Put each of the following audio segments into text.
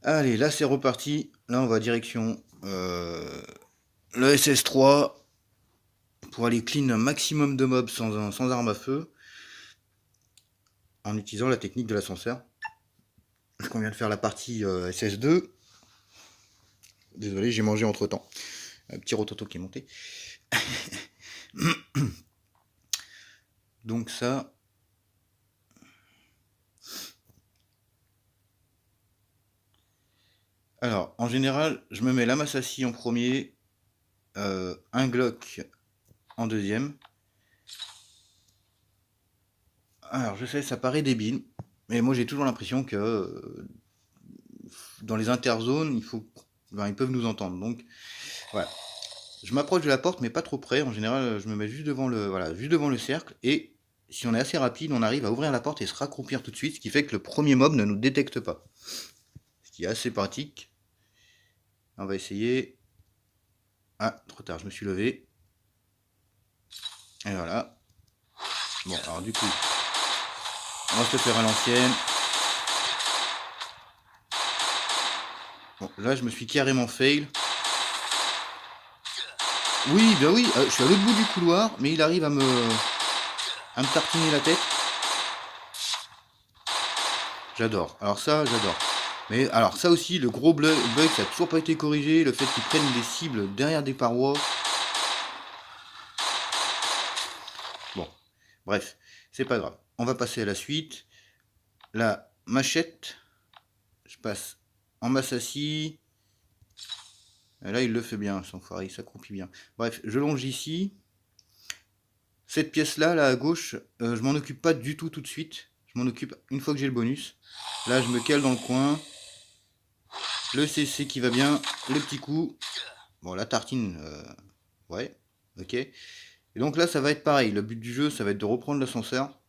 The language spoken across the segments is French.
Allez, là c'est reparti. Là on va direction le SS3 pour aller clean un maximum de mobs sans arme à feu en utilisant la technique de l'ascenseur. Parce qu'on vient de faire la partie SS2. Désolé, j'ai mangé entre temps. Un petit rototo qui est monté. Donc ça. Alors, en général, je me mets la Massassi en premier, un Glock en deuxième. Alors, je sais, ça paraît débile, mais moi j'ai toujours l'impression que dans les interzones, ils peuvent nous entendre. Donc, voilà. Je m'approche de la porte, mais pas trop près. En général, je me mets juste devant juste devant le cercle. Et si on est assez rapide, on arrive à ouvrir la porte et se raccroupir tout de suite, ce qui fait que le premier mob ne nous détecte pas. Ce qui est assez pratique. On va essayer. Ah, trop tard, je me suis levé. Et voilà. Bon, alors du coup, on va se le faire à l'ancienne. Bon, là, je me suis carrément fail. Oui, ben oui, je suis à l'autre bout du couloir, mais il arrive à me tartiner la tête. J'adore. Alors ça, j'adore. Mais alors ça aussi, le gros bug, ça n'a toujours pas été corrigé. Le fait qu'ils prennent des cibles derrière des parois. Bon, bref, c'est pas grave. On va passer à la suite. La machette, je passe en Massassi. Là, il le fait bien, son foiré, il s'accroupit bien. Bref, je longe ici. Cette pièce-là, là à gauche, je m'en occupe pas du tout de suite. Je m'en occupe une fois que j'ai le bonus. Là, je me cale dans le coin. Le CC qui va bien. Le petit coup. Bon, la tartine, ouais, ok. Et donc là, ça va être pareil. Le but du jeu, ça va être de reprendre l'ascenseur.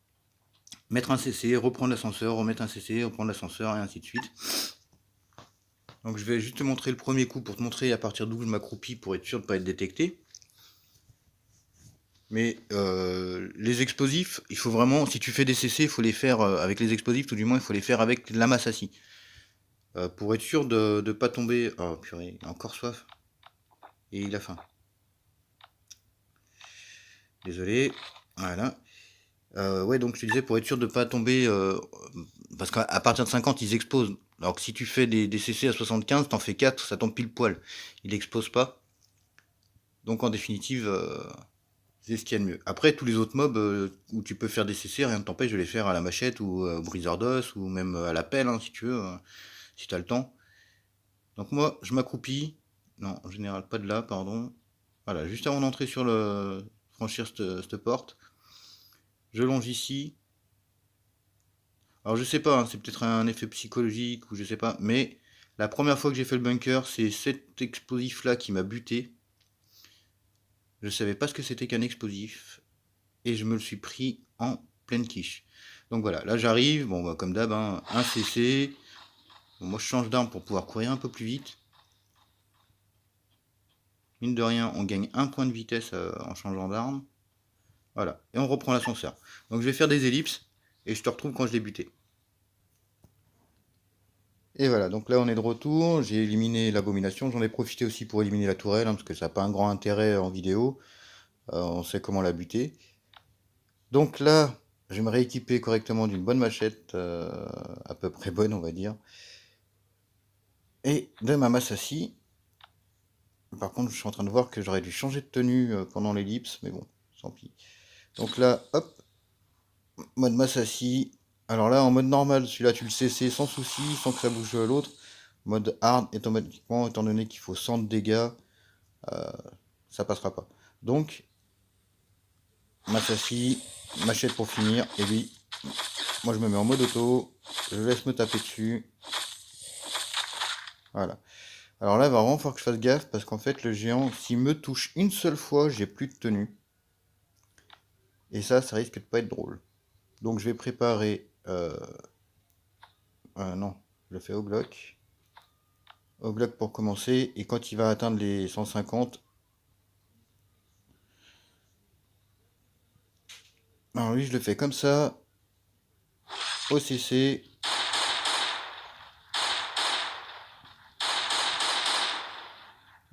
Mettre un CC, reprendre l'ascenseur, remettre un CC, reprendre l'ascenseur, et ainsi de suite. Donc je vais juste te montrer le premier coup pour te montrer à partir d'où je m'accroupis pour être sûr de ne pas être détecté. Mais les explosifs, il faut vraiment, si tu fais des CC, il faut les faire avec les explosifs, tout du moins il faut les faire avec la Massassi. Pour être sûr de ne pas tomber... Oh purée, il a encore soif. Et il a faim. Désolé. Voilà. Ouais, donc je te disais, pour être sûr de ne pas tomber... parce qu'à partir de 50, ils explosent. Alors que si tu fais des CC à 75, t'en fais 4, ça tombe pile poil. Il explose pas. Donc en définitive, c'est ce qu'il y a de mieux. Après, tous les autres mobs où tu peux faire des CC, rien ne t'empêche de les faire à la machette ou au briseur d'os ou même à la pelle, hein, si tu veux, si tu as le temps. Donc moi, je m'accroupis. Non, en général, pas de là, pardon. Voilà, juste avant d'entrer sur le... franchir cette porte. Je longe ici. Alors je sais pas, hein, c'est peut-être un effet psychologique ou je sais pas, mais la première fois que j'ai fait le bunker, c'est cet explosif-là qui m'a buté. Je savais pas ce que c'était qu'un explosif et je me le suis pris en pleine quiche. Donc voilà, là j'arrive, bon bah, comme d'hab, hein, un CC. Bon, moi je change d'arme pour pouvoir courir un peu plus vite. Mine de rien, on gagne un point de vitesse en changeant d'arme. Voilà, et on reprend l'ascenseur. Donc je vais faire des ellipses et je te retrouve quand je l'ai buté. Et voilà, donc là on est de retour, j'ai éliminé l'abomination, j'en ai profité aussi pour éliminer la tourelle, hein, parce que ça n'a pas un grand intérêt en vidéo, on sait comment la buter. Donc là, je vais me rééquiper correctement d'une bonne machette, à peu près bonne on va dire, et de ma Massassi. Par contre, je suis en train de voir que j'aurais dû changer de tenue pendant l'ellipse, mais bon, tant pis. Donc là, hop, mode Massassi. Alors là, en mode normal, celui-là tu le CC sans souci, sans que ça bouge l'autre. Mode hard, automatiquement, étant donné qu'il faut 100 de dégâts, ça passera pas. Donc, Massassi, machette pour finir, et lui, moi je me mets en mode auto, je laisse me taper dessus. Voilà. Alors là, il va vraiment falloir que je fasse gaffe, parce qu'en fait, le géant, s'il me touche une seule fois, j'ai plus de tenue. Et ça risque de pas être drôle. Donc je vais préparer... non, je le fais au bloc. Au bloc pour commencer, et quand il va atteindre les 150... Alors lui, je le fais comme ça, au CC.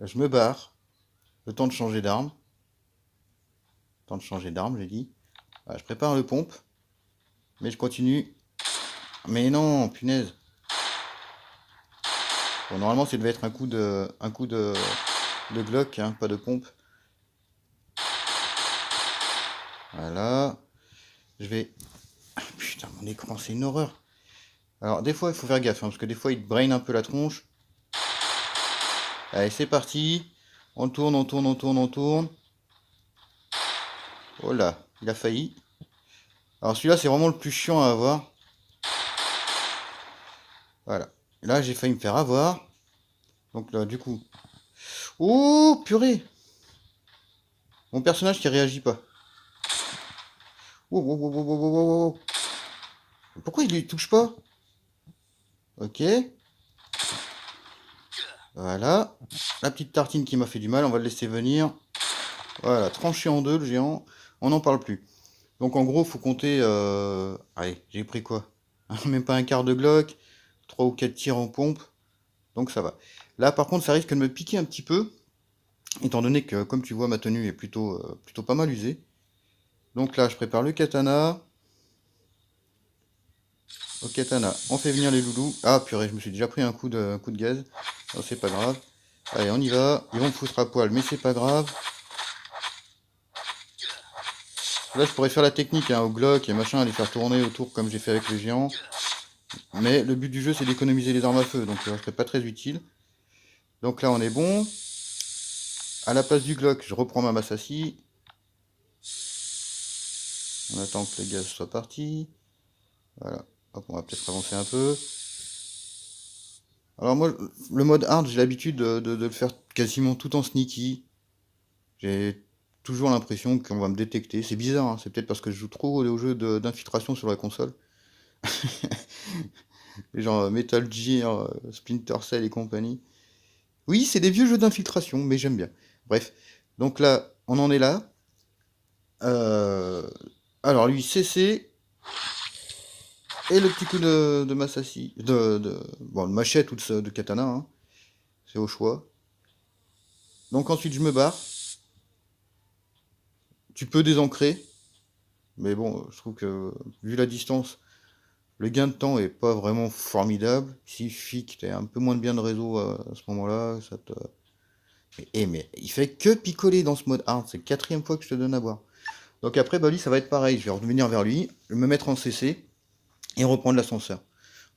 Là, je me barre. Le temps de changer d'arme. Temps de changer d'arme, j'ai dit. Voilà, je prépare le pompe. Mais je continue. Mais non, punaise. Bon, normalement, ça devait être un coup de Glock, hein, pas de pompe. Voilà. Je vais... Putain, mon écran, c'est une horreur. Alors, des fois, il faut faire gaffe, hein, parce que des fois, il te brain un peu la tronche. Allez, c'est parti. On tourne, on tourne, on tourne, on tourne. Oh là, il a failli. Alors, celui-là, c'est vraiment le plus chiant à avoir. Voilà. Là, j'ai failli me faire avoir. Donc là, du coup... Oh, purée! Mon personnage qui réagit pas. Oh, oh, oh, oh, oh, oh, oh. Pourquoi il lui touche pas? Ok. Voilà. La petite tartine qui m'a fait du mal, on va le laisser venir. Voilà, tranché en deux le géant. On n'en parle plus. Donc en gros, faut compter... Allez, j'ai pris quoi? Même pas un quart de Glock. 3 ou 4 tirs en pompe. Donc ça va. Là par contre, ça risque de me piquer un petit peu. Étant donné que, comme tu vois, ma tenue est plutôt pas mal usée. Donc là, je prépare le katana. Au katana, on fait venir les loulous. Ah purée, je me suis déjà pris un coup de gaz. Non, c'est pas grave. Allez, on y va. Ils vont me foutre à poil, mais c'est pas grave. Là, je pourrais faire la technique hein, au Glock et machin, les faire tourner autour comme j'ai fait avec les géants. Mais le but du jeu, c'est d'économiser les armes à feu, donc ça serait pas très utile. Donc là, on est bon. À la place du Glock, je reprends ma Massassi. On attend que le gaz soit parti. Voilà. Hop, on va peut-être avancer un peu. Alors moi, le mode hard, j'ai l'habitude de le faire quasiment tout en sneaky. J'ai toujours l'impression qu'on va me détecter. C'est bizarre, hein, c'est peut-être parce que je joue trop aux jeux d'infiltration sur la console. Genre Metal Gear, Splinter Cell et compagnie. Oui, c'est des vieux jeux d'infiltration, mais j'aime bien. Bref, donc là, on en est là. Euh, Alors lui, CC, et le petit coup de Massassi, bon, de machette ou de katana, hein. C'est au choix. Donc ensuite, je me barre. Tu peux désancrer, mais bon, je trouve que, vu la distance, le gain de temps est pas vraiment formidable. Il suffit que tu aies un peu moins de bien de réseau à ce moment-là, ça te... mais il fait que picoler dans ce mode hard, c'est la 4e fois que je te donne à boire. Donc après, bah lui, ça va être pareil, je vais revenir vers lui, me mettre en CC, et reprendre l'ascenseur.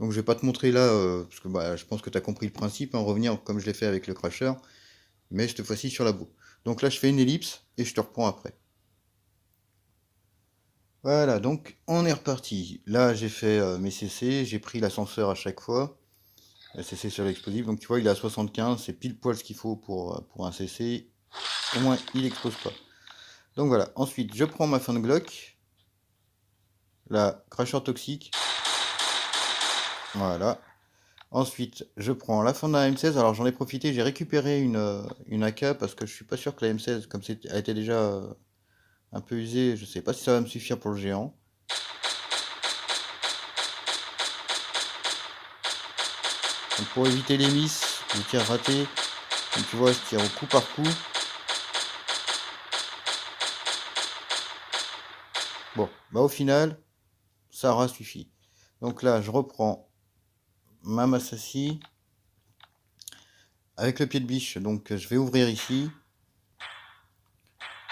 Donc je vais pas te montrer là, parce que bah, je pense que tu as compris le principe, hein, revenir comme je l'ai fait avec le crusher, mais cette fois-ci sur la boue. Donc là, je fais une ellipse, et je te reprends après. Voilà, donc on est reparti. Là, j'ai fait mes CC, j'ai pris l'ascenseur à chaque fois. CC sur l'explosif, donc tu vois, il est à 75, c'est pile poil ce qu'il faut pour un CC. Au moins, il explose pas. Donc voilà, ensuite, je prends ma fin de Glock, la crusher toxique. Voilà. Ensuite, je prends la fin de la M16. Alors j'en ai profité, j'ai récupéré une AK parce que je suis pas sûr que la M16, comme elle était déjà un peu usée, je sais pas si ça va me suffire pour le géant. Donc pour éviter les misses, les tirs ratés, comme tu vois, je tire au coup par coup. Bon, bah au final, ça aura suffi. Donc là, je reprends ma Massassi avec le pied de biche. Donc je vais ouvrir ici.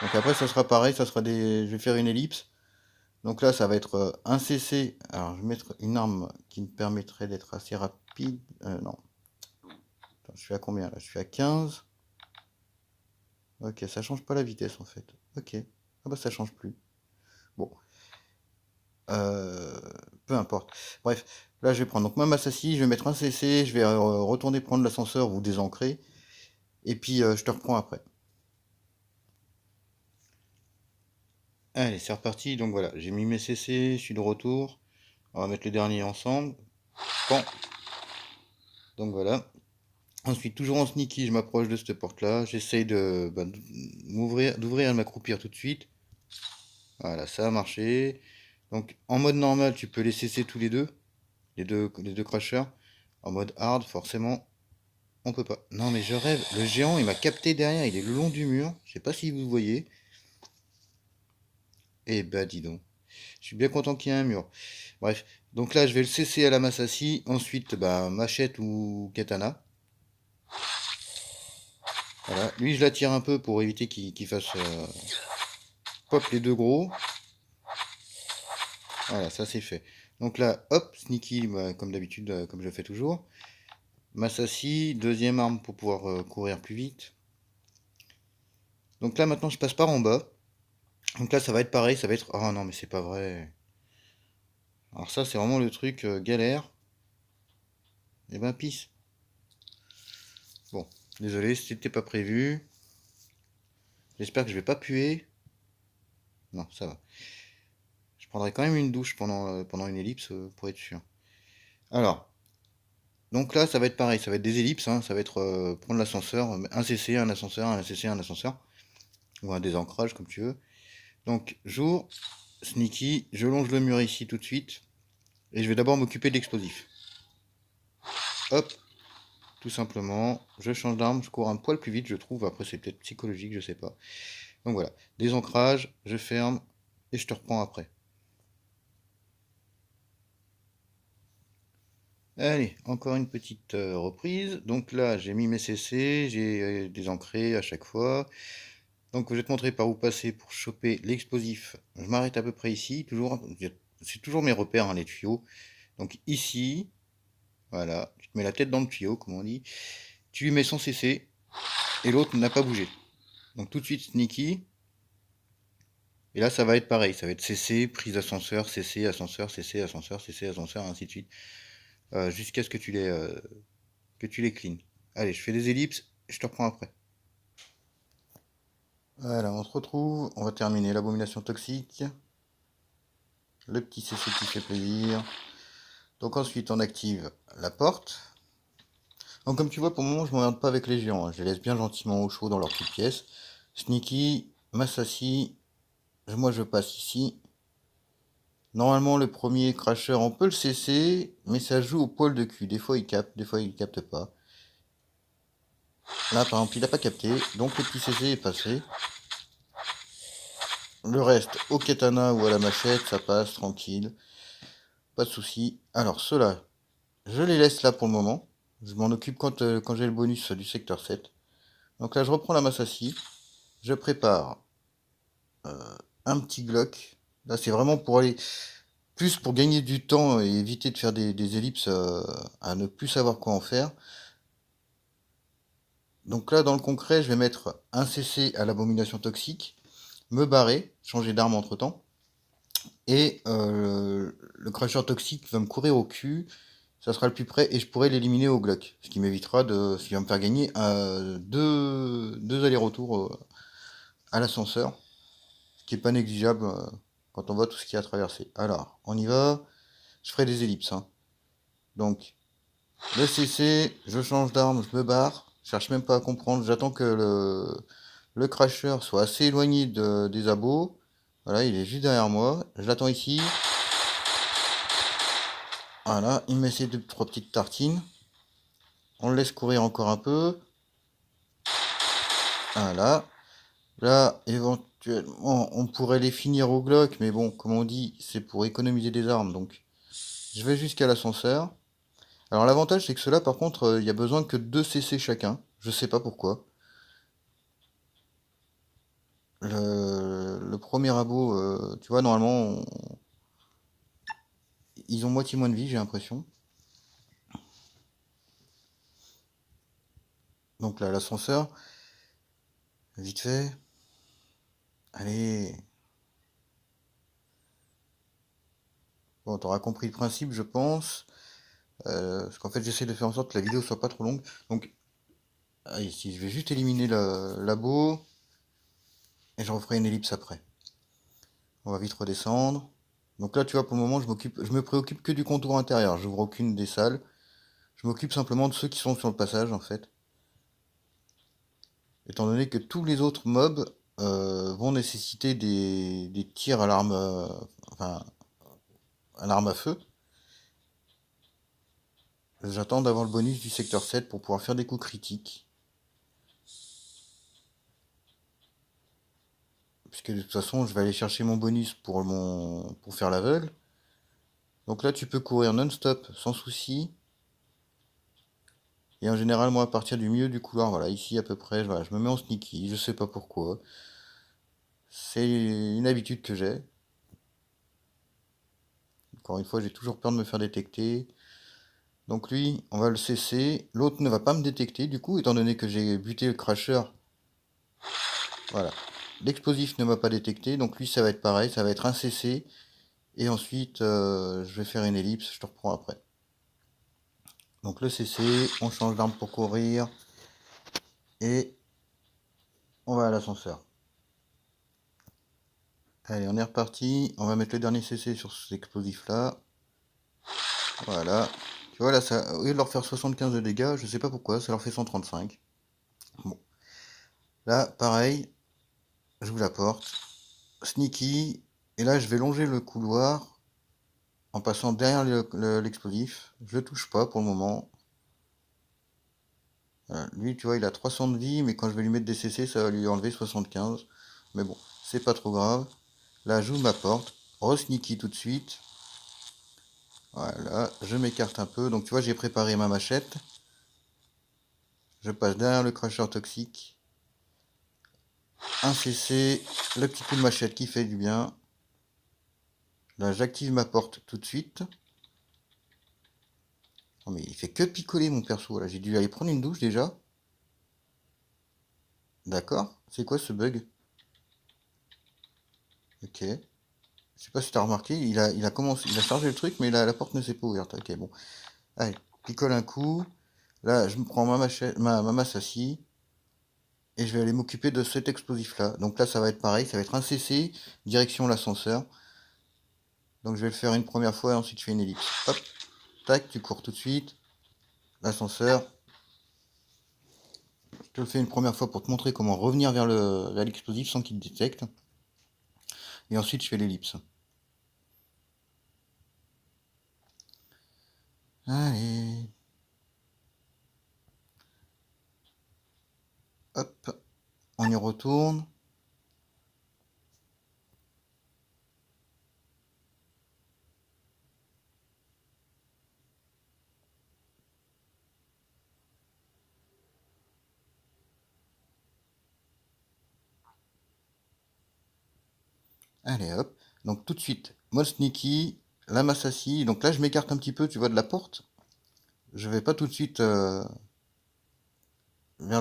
Donc après, ça sera pareil, ça sera je vais faire une ellipse. Donc là, ça va être un CC. Alors, je vais mettre une arme qui me permettrait d'être assez rapide. Non. Attends, je suis à combien là? Je suis à 15. Ok, ça change pas la vitesse en fait. Ok. Ah bah ça change plus. Bon. Euh, Peu importe. Bref, là je vais prendre donc ma Massassi, je vais mettre un CC, je vais retourner prendre l'ascenseur ou désancrer. Et puis je te reprends après. Allez, c'est reparti. Donc voilà, j'ai mis mes CC, je suis de retour. On va mettre les derniers ensemble. Bon. Donc voilà. Ensuite, toujours en sneaky, je m'approche de cette porte-là. J'essaye d'ouvrir et de m'accroupir tout de suite. Voilà, ça a marché. Donc, en mode normal, tu peux les cesser tous les deux. Les deux crushers. En mode hard, forcément. On peut pas. Non mais je rêve. Le géant il m'a capté derrière. Il est le long du mur. Je sais pas si vous voyez. Eh bah dis donc. Je suis bien content qu'il y ait un mur. Bref. Donc là je vais le cesser à la Massassi. Ensuite bah machette ou katana. Voilà. Lui je l'attire un peu pour éviter qu'il fasse pop les deux gros. Voilà, ça c'est fait. Donc là, hop, sneaky, bah, comme d'habitude, comme je le fais toujours. Massassi, deuxième arme pour pouvoir courir plus vite. Donc là maintenant je passe par en bas. Donc là ça va être pareil, ça va être... Oh non mais c'est pas vrai. Alors ça c'est vraiment le truc galère. Et ben pisse. Bon, désolé, c'était pas prévu. J'espère que je vais pas puer. Non, ça va. Je prendrai quand même une douche pendant une ellipse pour être sûr. Alors, donc là ça va être pareil, ça va être des ellipses, hein, ça va être prendre l'ascenseur, un CC, un ascenseur, un CC, un ascenseur. Ou un désancrage comme tu veux. Donc j'ouvre, sneaky, je longe le mur ici tout de suite. Et je vais d'abord m'occuper de l'explosif. Hop, tout simplement. Je change d'arme, je cours un poil plus vite, je trouve. Après, c'est peut-être psychologique, je sais pas. Donc voilà, désancrage, je ferme et je te reprends après. Allez, encore une petite reprise. Donc là, j'ai mis mes CC, j'ai désancré à chaque fois. Donc je vais te montrer par où passer pour choper l'explosif. Je m'arrête à peu près ici. Toujours, c'est toujours mes repères, hein, les tuyaux. Donc ici, voilà, tu te mets la tête dans le tuyau, comme on dit. Tu lui mets son CC et l'autre n'a pas bougé. Donc tout de suite sneaky. Et là, ça va être pareil. Ça va être CC, prise d'ascenseur, CC, ascenseur, CC, ascenseur, CC, ascenseur, ainsi de suite. Jusqu'à ce que tu les clean. Allez, je fais des ellipses et je te reprends après. Voilà, on se retrouve. On va terminer l'abomination toxique. Le petit CC qui fait plaisir. Donc ensuite, on active la porte. Donc comme tu vois, pour le moment, je ne m'emmerde pas avec les géants, hein. Je les laisse bien gentiment au chaud dans leur petite pièce. Sneaky, m'assassine. Moi, je passe ici. Normalement, le premier crasher, on peut le cesser, mais ça joue au poil de cul. Des fois, il capte, des fois, il capte pas. Là, par exemple, il n'a pas capté, donc le petit CC est passé. Le reste, au katana ou à la machette, ça passe tranquille. Pas de souci. Alors, ceux-là, je les laisse là pour le moment. Je m'en occupe quand j'ai le bonus du secteur 7. Donc là, je reprends la Massassi. Je prépare un petit Glock. Là, c'est vraiment pour aller plus pour gagner du temps et éviter de faire des ellipses à ne plus savoir quoi en faire. Donc là, dans le concret, je vais mettre un CC à l'abomination toxique, me barrer, changer d'arme entre temps, et le crusher toxique va me courir au cul. Ça sera le plus près et je pourrai l'éliminer au Glock. Ce qui m'évitera ce qui va me faire gagner deux allers-retours à l'ascenseur. Ce qui est pas négligeable quand on voit tout ce qu'il y a à traverser. Alors, on y va. Je ferai des ellipses, hein. Donc, le CC, je change d'arme, je me barre. Je cherche même pas à comprendre. J'attends que le crasher soit assez éloigné des abos. Voilà, il est juste derrière moi. Je l'attends ici. Voilà, il met ses deux, trois petites tartines. On le laisse courir encore un peu. Voilà. Là, éventuellement, on pourrait les finir au Glock, mais bon, comme on dit, c'est pour économiser des armes, donc je vais jusqu'à l'ascenseur. Alors l'avantage, c'est que ceux-là, par contre, il y a besoin que 2 CC chacun. Je sais pas pourquoi. Le premier abo, tu vois, normalement, ils ont moitié moins de vie, j'ai l'impression. Donc là, l'ascenseur, vite fait. Allez. Bon, t'auras compris le principe, je pense. Parce qu'en fait, j'essaie de faire en sorte que la vidéo soit pas trop longue. Donc, ici, je vais juste éliminer le labo. Et je referai une ellipse après. On va vite redescendre. Donc là, tu vois, pour le moment, je me préoccupe que du contour intérieur. J'ouvre aucune des salles. Je m'occupe simplement de ceux qui sont sur le passage, en fait. Étant donné que tous les autres mobs vont nécessiter des tirs à l'arme, enfin, à l'arme à feu. J'attends d'avoir le bonus du secteur 7 pour pouvoir faire des coups critiques. Puisque de toute façon, je vais aller chercher mon bonus pour faire l'aveugle. Donc là, tu peux courir non-stop, sans souci. Et en général, moi, à partir du milieu du couloir, voilà, ici à peu près, voilà, je me mets en sneaky, je sais pas pourquoi. C'est une habitude que j'ai. Encore une fois, j'ai toujours peur de me faire détecter. Donc lui, on va le cesser. L'autre ne va pas me détecter, du coup, étant donné que j'ai buté le crasher. Voilà. L'explosif ne m'a pas détecté, donc lui, ça va être pareil, ça va être un cessé. Et ensuite, je vais faire une ellipse, je te reprends après. Donc le CC, on change d'arme pour courir. Et on va à l'ascenseur. Allez, on est reparti. On va mettre le dernier CC sur cet explosif là. Voilà. Tu vois là, ça, au lieu de leur faire 75 de dégâts, je sais pas pourquoi, ça leur fait 135. Bon. Là, pareil, j'ouvre la porte. Sneaky. Et là, je vais longer le couloir en passant derrière l'explosif. Je le touche pas pour le moment. Voilà. Lui, tu vois, il a 300 de vie, mais quand je vais lui mettre des CC, ça va lui enlever 75. Mais bon, c'est pas trop grave. Là, j'ouvre ma porte. Re-sneaky tout de suite. Voilà, je m'écarte un peu. Donc tu vois, j'ai préparé ma machette. Je passe derrière le crusher toxique. Un CC, le petit coup de machette qui fait du bien. Là, j'active ma porte tout de suite. Non mais il fait que picoler mon perso. Là, j'ai dû aller prendre une douche déjà. D'accord. C'est quoi ce bug? Ok. Je sais pas si t'as remarqué, il a commencé, il a chargé le truc, mais la porte ne s'est pas ouverte. Ok, bon. Allez, picole un coup. Là, je me prends ma machette, ma masse à scie. Et je vais aller m'occuper de cet explosif là. Donc là ça va être pareil, ça va être un CC, direction l'ascenseur. Donc je vais le faire une première fois et ensuite je fais une ellipse. Hop, tac, tu cours tout de suite. L'ascenseur. Je te le fais une première fois pour te montrer comment revenir vers l'explosif sans qu'il te détecte. Et ensuite je fais l'ellipse. Allez. Hop, on y retourne. Allez hop. Donc tout de suite, mode sneaky, la masse à scie. Donc là je m'écarte un petit peu, tu vois, de la porte. Je vais pas tout de suite vers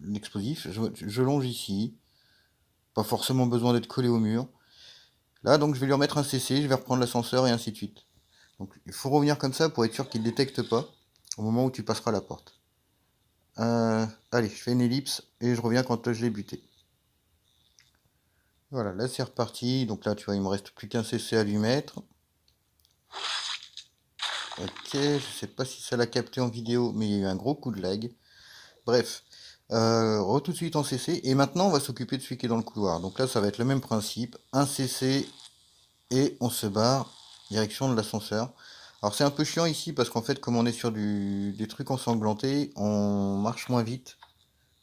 l'explosif. Je longe ici. Pas forcément besoin d'être collé au mur. Là, donc, je vais lui remettre un CC, je vais reprendre l'ascenseur et ainsi de suite. Donc, il faut revenir comme ça pour être sûr qu'il ne détecte pas au moment où tu passeras la porte. Allez, je fais une ellipse et je reviens quand je l'ai buté. Voilà, là c'est reparti. Donc là, tu vois, il me reste plus qu'un CC à lui mettre. Ok, je sais pas si ça l'a capté en vidéo, mais il y a eu un gros coup de lag. Bref, tout de suite en CC. Et maintenant, on va s'occuper de celui qui est dans le couloir. Donc là, ça va être le même principe. Un CC et on se barre direction de l'ascenseur. Alors c'est un peu chiant ici parce qu'en fait comme on est sur des trucs ensanglantés, on marche moins vite.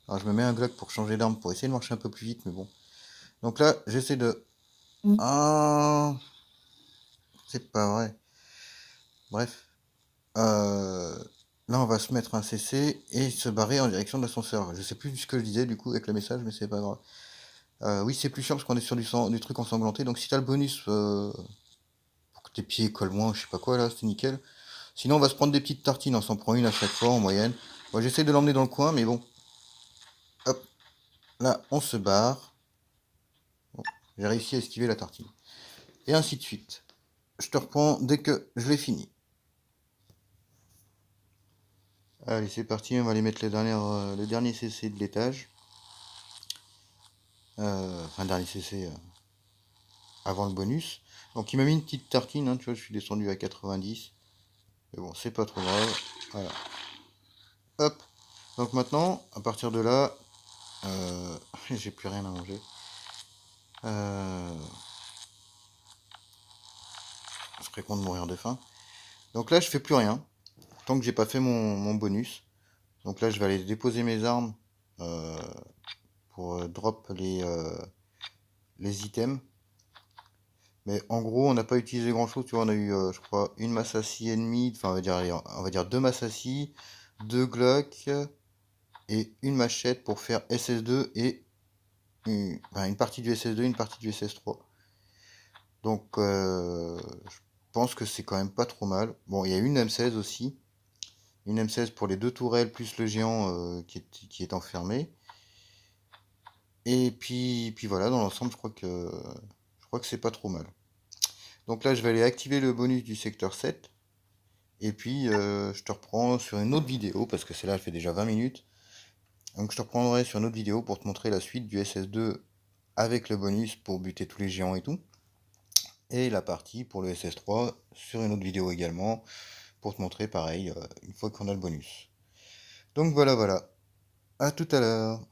Alors je me mets un Glock pour changer d'arme pour essayer de marcher un peu plus vite, mais bon. Donc là j'essaie de... Ah, c'est pas vrai. Bref. Là on va se mettre un CC et se barrer en direction de l'ascenseur. Je sais plus ce que je disais du coup avec le message, mais c'est pas grave. Oui c'est plus chiant parce qu'on est sur du truc ensanglanté. Donc si t'as le bonus pour que tes pieds collent moins, je sais pas quoi là, c'est nickel. Sinon, on va se prendre des petites tartines. On s'en prend une à chaque fois en moyenne. Moi, j'essaie de l'emmener dans le coin, mais bon. Hop, là, on se barre. Bon, j'ai réussi à esquiver la tartine. Et ainsi de suite. Je te reprends dès que je l'ai fini. Allez, c'est parti. On va aller mettre le dernier CC de l'étage. Enfin, dernier CC avant le bonus. Donc, il m'a mis une petite tartine. Hein, tu vois, je suis descendu à 90. Mais bon, c'est pas trop grave. Voilà. Hop. Donc maintenant, à partir de là, j'ai plus rien à manger. Je serais con de mourir de faim. Donc là, je fais plus rien. tant que j'ai pas fait mon bonus. Donc là, je vais aller déposer mes armes euh, pour drop les items. Mais en gros, on n'a pas utilisé grand chose. Tu vois, on a eu, je crois, une Massassi ennemie. Enfin, allez, on va dire deux Massassi, deux Glock et une machette pour faire SS2 et une partie du SS2, une partie du SS3. Donc, je pense que c'est quand même pas trop mal. Bon, il y a une M16 aussi. Une M16 pour les deux tourelles plus le géant qui est enfermé. Et puis voilà, dans l'ensemble, je crois que c'est pas trop mal. Donc là, je vais aller activer le bonus du secteur 7. Et puis, je te reprends sur une autre vidéo, parce que celle-là, elle fait déjà 20 minutes. Donc, je te reprendrai sur une autre vidéo pour te montrer la suite du SS2 avec le bonus pour buter tous les géants et tout. Et la partie pour le SS3 sur une autre vidéo également, pour te montrer pareil, une fois qu'on a le bonus. Donc voilà, voilà. À tout à l'heure.